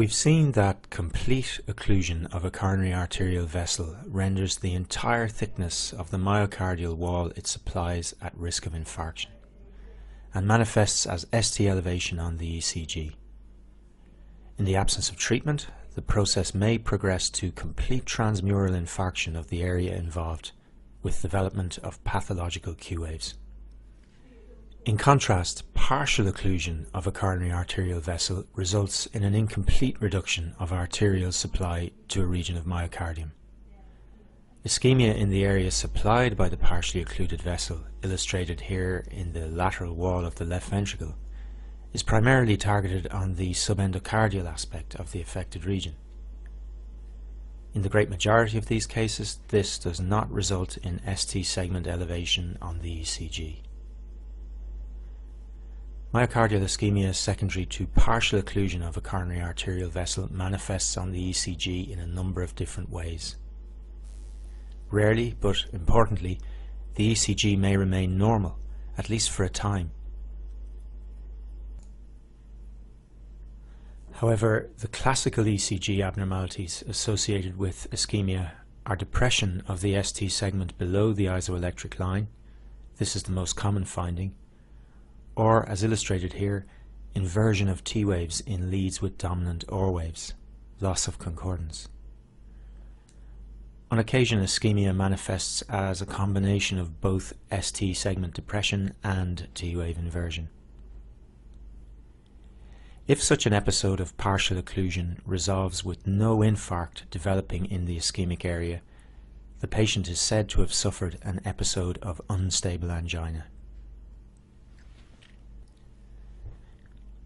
We've seen that complete occlusion of a coronary arterial vessel renders the entire thickness of the myocardial wall it supplies at risk of infarction and manifests as ST elevation on the ECG. In the absence of treatment, the process may progress to complete transmural infarction of the area involved, with development of pathological Q waves. In contrast, partial occlusion of a coronary arterial vessel results in an incomplete reduction of arterial supply to a region of myocardium. Ischemia in the area supplied by the partially occluded vessel, illustrated here in the lateral wall of the left ventricle, is primarily targeted on the subendocardial aspect of the affected region. In the great majority of these cases, this does not result in ST segment elevation on the ECG. Myocardial ischemia secondary to partial occlusion of a coronary arterial vessel manifests on the ECG in a number of different ways. Rarely, but importantly, the ECG may remain normal, at least for a time. However, the classical ECG abnormalities associated with ischemia are depression of the ST segment below the isoelectric line. This is the most common finding. Or, as illustrated here, inversion of T waves in leads with dominant OR waves, loss of concordance. On occasion, ischemia manifests as a combination of both ST segment depression and T wave inversion. If such an episode of partial occlusion resolves with no infarct developing in the ischemic area, the patient is said to have suffered an episode of unstable angina.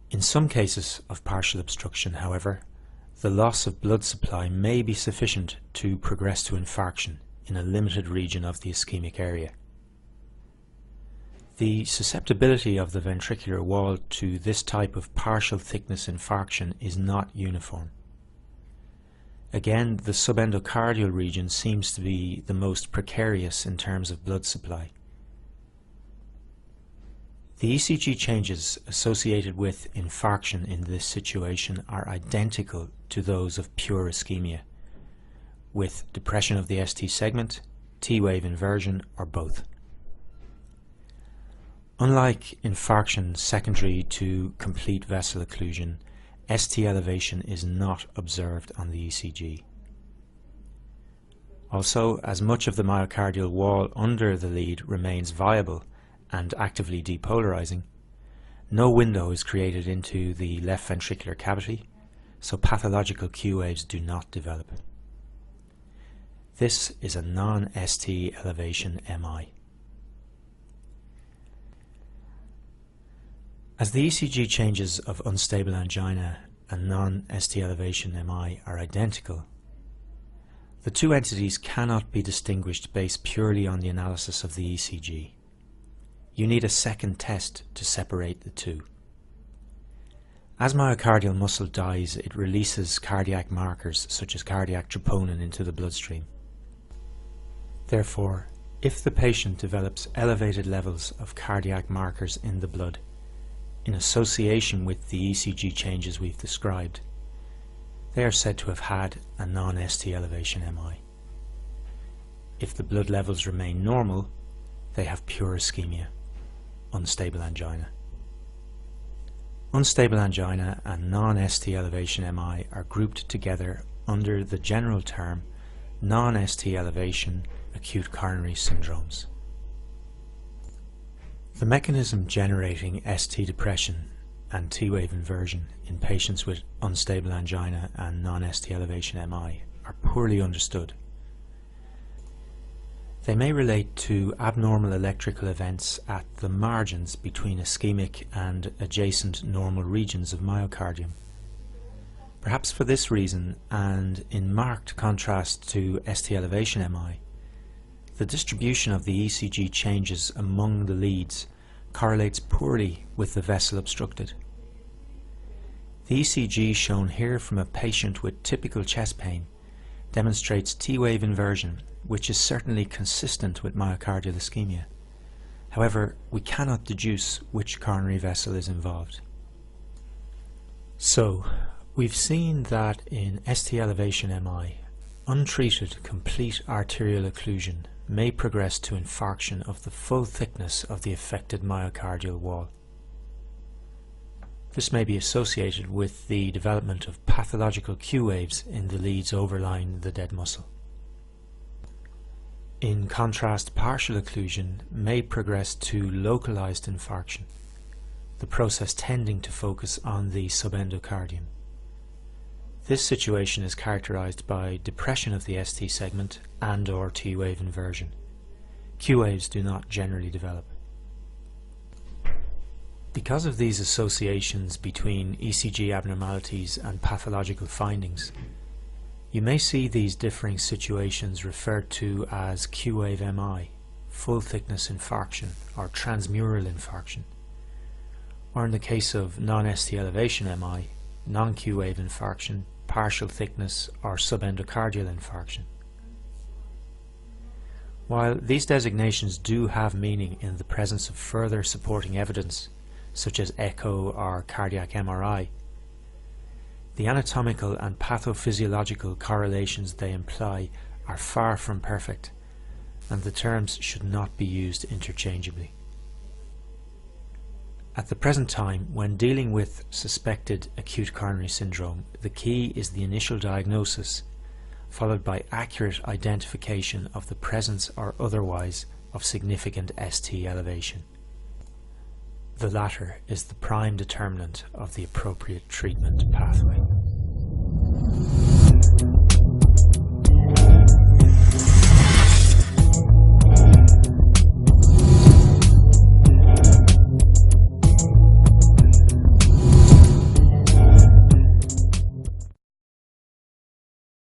In some cases of partial obstruction, however, the loss of blood supply may be sufficient to progress to infarction in a limited region of the ischemic area. The susceptibility of the ventricular wall to this type of partial thickness infarction is not uniform. Again, the subendocardial region seems to be the most precarious in terms of blood supply. The ECG changes associated with infarction in this situation are identical to those of pure ischemia, with depression of the ST segment, T-wave inversion, or both. Unlike infarction secondary to complete vessel occlusion, ST elevation is not observed on the ECG. Also, as much of the myocardial wall under the lead remains viable and actively depolarizing, no window is created into the left ventricular cavity, so pathological Q waves do not develop. This is a non-ST elevation MI. As the ECG changes of unstable angina and non-ST elevation MI are identical, the two entities cannot be distinguished based purely on the analysis of the ECG. You need a second test to separate the two. As myocardial muscle dies, it releases cardiac markers such as cardiac troponin into the bloodstream. Therefore, if the patient develops elevated levels of cardiac markers in the blood, in association with the ECG changes we've described, they are said to have had a non-ST elevation MI. If the blood levels remain normal, they have pure ischemia, unstable angina. Unstable angina and non-ST elevation MI are grouped together under the general term non-ST elevation acute coronary syndromes. The mechanism generating ST depression and T-wave inversion in patients with unstable angina and non-ST elevation MI are poorly understood. They may relate to abnormal electrical events at the margins between ischemic and adjacent normal regions of myocardium. Perhaps for this reason, and in marked contrast to ST elevation MI, the distribution of the ECG changes among the leads correlates poorly with the vessel obstructed. The ECG shown here from a patient with typical chest pain demonstrates T-wave inversion, which is certainly consistent with myocardial ischemia. However, we cannot deduce which coronary vessel is involved. So, We've seen that in ST elevation MI, untreated complete arterial occlusion may progress to infarction of the full thickness of the affected myocardial wall. This may be associated with the development of pathological Q waves in the leads overlying the dead muscle. In contrast, partial occlusion may progress to localized infarction, the process tending to focus on the subendocardium. This situation is characterized by depression of the ST segment and/or T-wave inversion. Q waves do not generally develop. Because of these associations between ECG abnormalities and pathological findings, you may see these differing situations referred to as Q-wave MI, full thickness infarction, or transmural infarction, or in the case of non-ST elevation MI, non-Q-wave infarction, partial thickness, or subendocardial infarction. While these designations do have meaning in the presence of further supporting evidence, such as echo or cardiac MRI, the anatomical and pathophysiological correlations they imply are far from perfect, and the terms should not be used interchangeably. At the present time, when dealing with suspected acute coronary syndrome, the key is the initial diagnosis, followed by accurate identification of the presence or otherwise of significant ST elevation. The latter is the prime determinant of the appropriate treatment pathway.